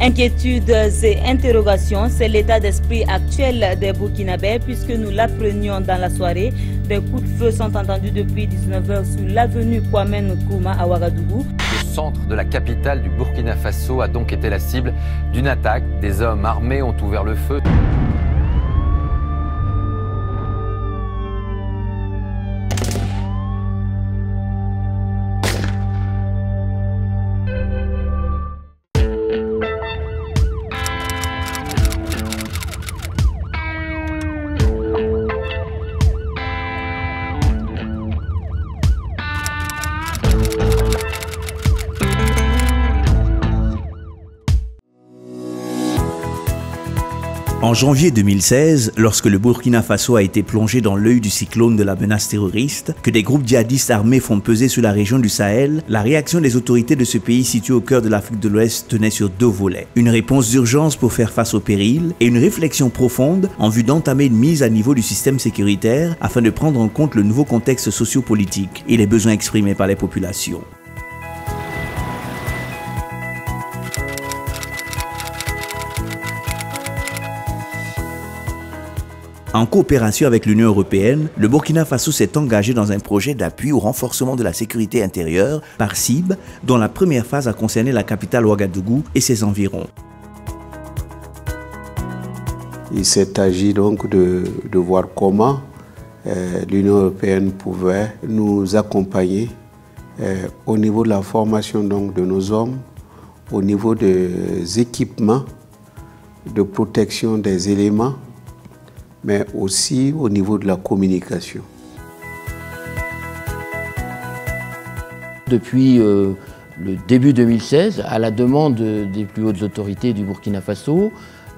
Inquiétudes et interrogations, c'est l'état d'esprit actuel des Burkinabés puisque nous l'apprenions dans la soirée. Des coups de feu sont entendus depuis 19h sur l'avenue Kwame Nkrumah à Ouagadougou. Le centre de la capitale du Burkina Faso a donc été la cible d'une attaque. Des hommes armés ont ouvert le feu. En janvier 2016, lorsque le Burkina Faso a été plongé dans l'œil du cyclone de la menace terroriste, que des groupes djihadistes armés font peser sur la région du Sahel, la réaction des autorités de ce pays situé au cœur de l'Afrique de l'Ouest tenait sur deux volets. Une réponse d'urgence pour faire face au péril et une réflexion profonde en vue d'entamer une mise à niveau du système sécuritaire afin de prendre en compte le nouveau contexte socio-politique et les besoins exprimés par les populations. En coopération avec l'Union européenne, le Burkina Faso s'est engagé dans un projet d'appui au renforcement de la sécurité intérieure par CIB, dont la première phase a concerné la capitale Ouagadougou et ses environs. Il s'est agi donc de voir comment l'Union européenne pouvait nous accompagner au niveau de la formation donc, de nos hommes, au niveau des équipements de protection des éléments, mais aussi au niveau de la communication. Depuis le début 2016, à la demande des plus hautes autorités du Burkina Faso,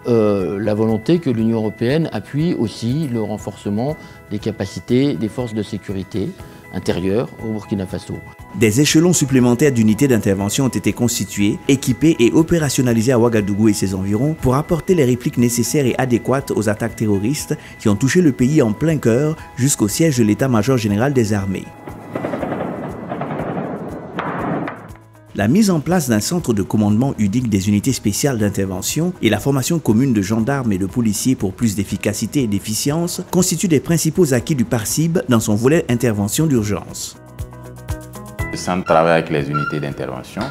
la volonté que l'Union européenne appuie aussi le renforcement des capacités des forces de sécurité intérieures au Burkina Faso. Des échelons supplémentaires d'unités d'intervention ont été constitués, équipés et opérationnalisés à Ouagadougou et ses environs pour apporter les répliques nécessaires et adéquates aux attaques terroristes qui ont touché le pays en plein cœur jusqu'au siège de l'état-major général des armées. La mise en place d'un centre de commandement unique des unités spéciales d'intervention et la formation commune de gendarmes et de policiers pour plus d'efficacité et d'efficience constituent des principaux acquis du PARCIB dans son volet intervention d'urgence. Le centre travaille avec les unités d'intervention.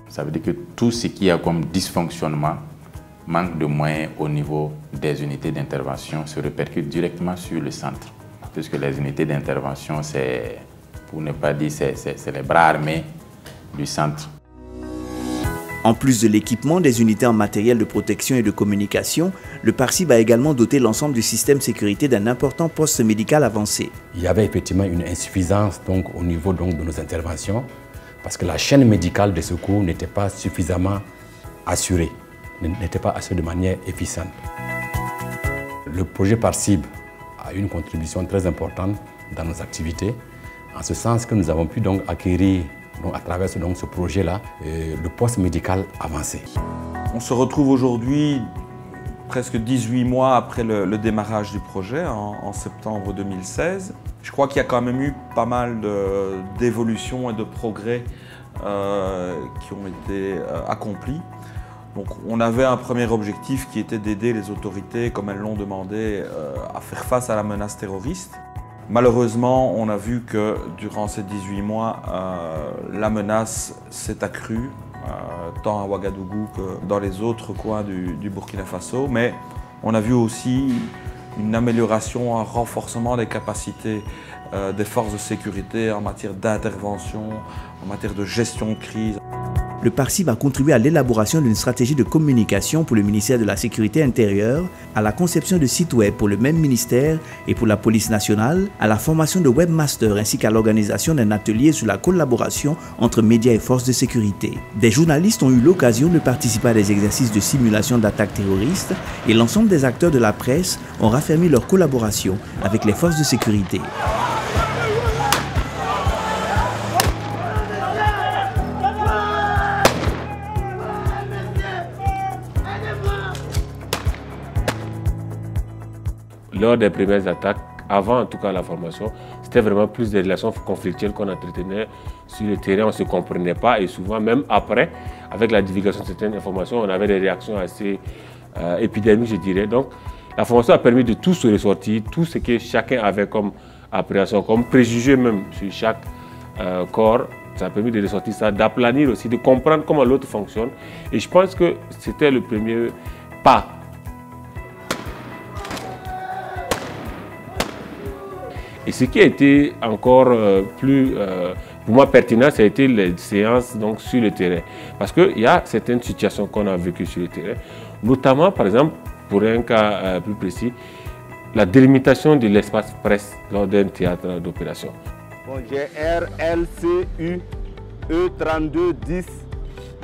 Ça veut dire que tout ce qui a comme dysfonctionnement, manque de moyens au niveau des unités d'intervention se répercute directement sur le centre. Puisque les unités d'intervention, c'est, pour ne pas dire, c'est les bras armés du centre. En plus de l'équipement des unités en matériel de protection et de communication, le PARCIB a également doté l'ensemble du système sécurité d'un important poste médical avancé. Il y avait effectivement une insuffisance donc, au niveau donc, de nos interventions parce que la chaîne médicale de secours n'était pas suffisamment assurée, n'était pas assurée de manière efficiente. Le projet PARCIB a eu une contribution très importante dans nos activités, en ce sens que nous avons pu donc acquérir donc, à travers ce projet-là, le poste médical avancé. On se retrouve aujourd'hui, presque 18 mois après le démarrage du projet, en septembre 2016. Je crois qu'il y a quand même eu pas mal d'évolutions et de progrès qui ont été accomplis. Donc, on avait un premier objectif qui était d'aider les autorités, comme elles l'ont demandé, à faire face à la menace terroriste. Malheureusement, on a vu que durant ces 18 mois, la menace s'est accrue, tant à Ouagadougou que dans les autres coins du Burkina Faso. Mais on a vu aussi une amélioration, un renforcement des capacités des forces de sécurité en matière d'intervention, en matière de gestion de crise. Le PARCIB a contribué à l'élaboration d'une stratégie de communication pour le ministère de la Sécurité intérieure, à la conception de sites web pour le même ministère et pour la police nationale, à la formation de webmasters ainsi qu'à l'organisation d'un atelier sur la collaboration entre médias et forces de sécurité. Des journalistes ont eu l'occasion de participer à des exercices de simulation d'attaques terroristes et l'ensemble des acteurs de la presse ont raffermi leur collaboration avec les forces de sécurité. Lors des premières attaques, avant en tout cas la formation, c'était vraiment plus des relations conflictuelles qu'on entretenait sur le terrain, on ne se comprenait pas et souvent même après, avec la divulgation de certaines informations, on avait des réactions assez épidémiques, je dirais. Donc la formation a permis de tout se ressortir, tout ce que chacun avait comme appréhension, comme préjugé même sur chaque corps. Ça a permis de ressortir ça, d'aplanir aussi, de comprendre comment l'autre fonctionne. Et je pense que c'était le premier pas. Et ce qui a été encore plus, pour moi, pertinent, ça a été les séances donc, sur le terrain. Parce qu'il y a certaines situations qu'on a vécues sur le terrain, notamment, par exemple, pour un cas plus précis, la délimitation de l'espace presse lors d'un théâtre d'opération. Bon, j'ai RLCU E3210.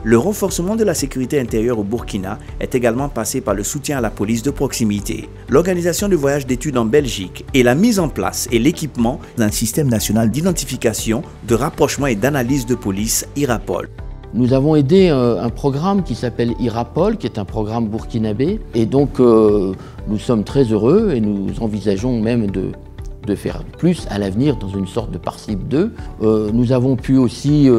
Le renforcement de la sécurité intérieure au Burkina est également passé par le soutien à la police de proximité, l'organisation de voyages d'études en Belgique et la mise en place et l'équipement d'un système national d'identification, de rapprochement et d'analyse de police, IRAPOL. Nous avons aidé un programme qui s'appelle IRAPOL, qui est un programme burkinabé. Et donc, nous sommes très heureux et nous envisageons même de faire plus à l'avenir dans une sorte de PARCIB 2. Nous avons pu aussi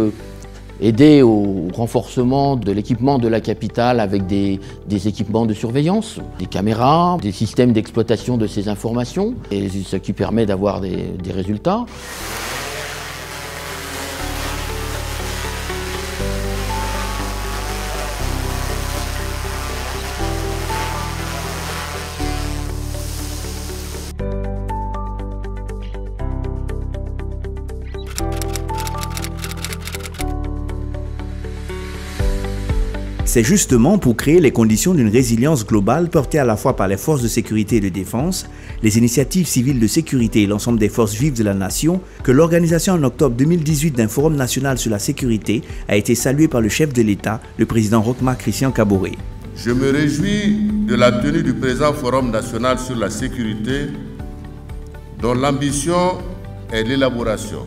aider au renforcement de l'équipement de la capitale avec des équipements de surveillance, des caméras, des systèmes d'exploitation de ces informations, et ce qui permet d'avoir des résultats. C'est justement pour créer les conditions d'une résilience globale portée à la fois par les forces de sécurité et de défense, les initiatives civiles de sécurité et l'ensemble des forces vives de la nation que l'organisation en octobre 2018 d'un forum national sur la sécurité a été saluée par le chef de l'État, le président Roch-Marc Christian Kaboré. Je me réjouis de la tenue du présent forum national sur la sécurité dont l'ambition est l'élaboration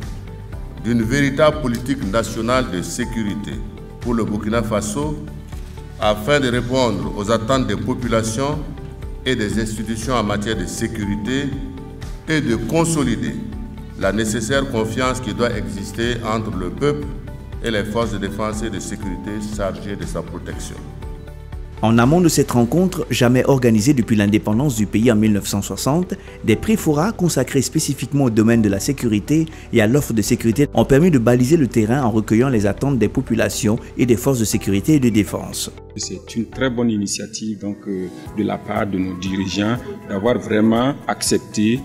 d'une véritable politique nationale de sécurité pour le Burkina Faso afin de répondre aux attentes des populations et des institutions en matière de sécurité et de consolider la nécessaire confiance qui doit exister entre le peuple et les forces de défense et de sécurité chargées de sa protection. En amont de cette rencontre, jamais organisée depuis l'indépendance du pays en 1960, des préforats consacrés spécifiquement au domaine de la sécurité et à l'offre de sécurité ont permis de baliser le terrain en recueillant les attentes des populations et des forces de sécurité et de défense. C'est une très bonne initiative donc, de la part de nos dirigeants d'avoir vraiment accepté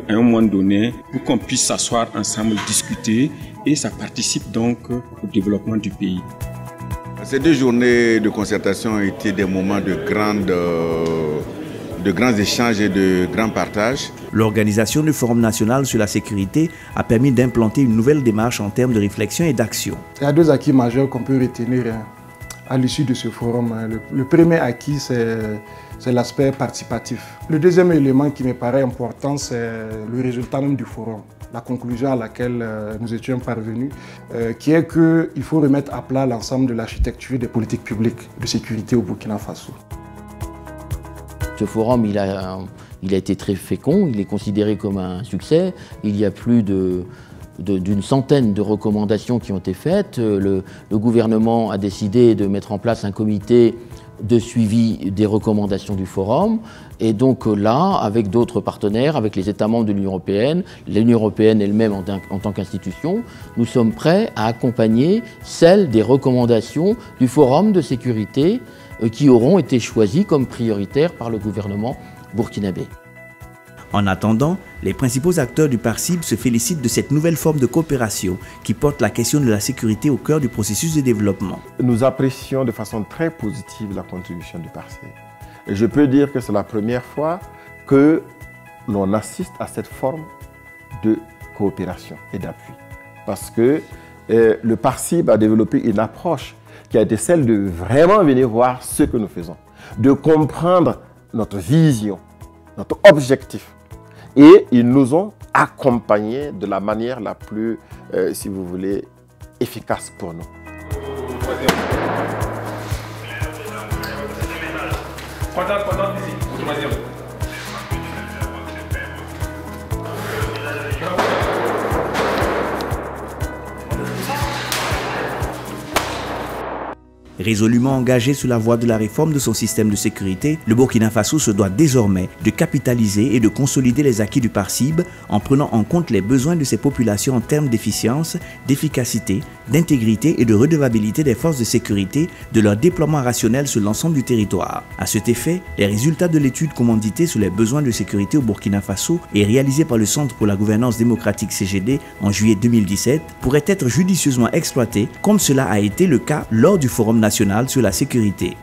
à un moment donné pour qu'on puisse s'asseoir ensemble, discuter et ça participe donc au développement du pays. Ces 2 journées de concertation ont été des moments de grands échanges et de grands partages. L'organisation du Forum national sur la sécurité a permis d'implanter une nouvelle démarche en termes de réflexion et d'action. Il y a 2 acquis majeurs qu'on peut retenir à l'issue de ce forum. Le premier acquis, c'est l'aspect participatif. Le deuxième élément qui me paraît important, c'est le résultat même du forum. La conclusion à laquelle nous étions parvenus, qui est qu'il faut remettre à plat l'ensemble de l'architecture des politiques publiques de sécurité au Burkina Faso. Ce forum, il a été très fécond, il est considéré comme un succès. Il y a plus d'une centaine de recommandations qui ont été faites. Le gouvernement a décidé de mettre en place un comité de suivi des recommandations du forum. Et donc là, avec d'autres partenaires, avec les États membres de l'Union européenne elle-même en tant qu'institution, nous sommes prêts à accompagner celles des recommandations du forum de sécurité qui auront été choisies comme prioritaires par le gouvernement burkinabé. En attendant, les principaux acteurs du PARCIB se félicitent de cette nouvelle forme de coopération qui porte la question de la sécurité au cœur du processus de développement. Nous apprécions de façon très positive la contribution du PARCIB. Et je peux dire que c'est la première fois que l'on assiste à cette forme de coopération et d'appui. Parce que le PARCIB a développé une approche qui a été celle de vraiment venir voir ce que nous faisons, de comprendre notre vision, notre objectif. Et ils nous ont accompagnés de la manière la plus, si vous voulez, efficace pour nous. Résolument engagé sur la voie de la réforme de son système de sécurité, le Burkina Faso se doit désormais de capitaliser et de consolider les acquis du PARCIB en prenant en compte les besoins de ses populations en termes d'efficience, d'efficacité, d'intégrité et de redevabilité des forces de sécurité, de leur déploiement rationnel sur l'ensemble du territoire. À cet effet, les résultats de l'étude commanditée sur les besoins de sécurité au Burkina Faso et réalisée par le Centre pour la gouvernance démocratique CGD en juillet 2017 pourraient être judicieusement exploités comme cela a été le cas lors du Forum national sur la sécurité.